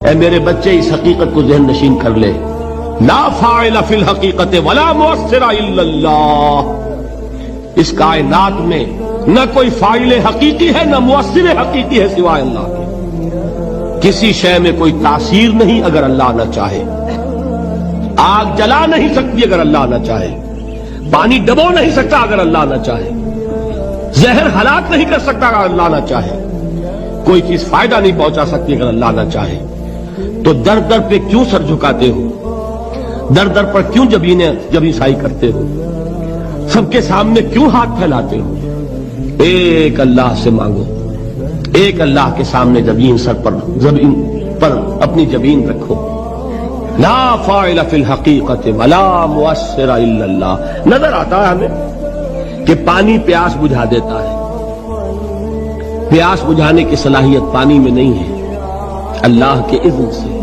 اے میرے بچے اس حقیقت کو ذہن نشین کر لے، لا فاعل فی الحقیقت ولا مؤثر الا اللہ، اس کائنات میں نہ کوئی فاعل حقیقی ہے نہ مؤثر حقیقی ہے سوائے اللہ کے۔ کسی شے میں کوئی تاثیر نہیں اگر اللہ نہ چاہے، آگ جلا نہیں سکتی اگر اللہ نہ چاہے، پانی ڈبو نہیں سکتا اگر اللہ نہ چاہے، زہر ہلاک نہیں کر سکتا اگر اللہ نہ چاہے، کوئی چیز فائدہ نہیں پہنچا سکتی اگر اللہ نہ چاہے۔ تو در در پہ کیوں سر جھکاتے ہو، در در پر کیوں جبیں سائی کرتے ہو، سب کے سامنے کیوں ہاتھ پھیلاتے ہو؟ ایک اللہ سے مانگو، ایک اللہ کے سامنے زمین پر اپنی جبین رکھو۔ لا فاعل فی الحقیقت ولا مؤثر الا اللہ۔ نظر آتا ہے ہمیں کہ پانی پیاس بجھا دیتا ہے، پیاس بجھانے کی صلاحیت پانی میں نہیں ہے، اللہ کے اذن سے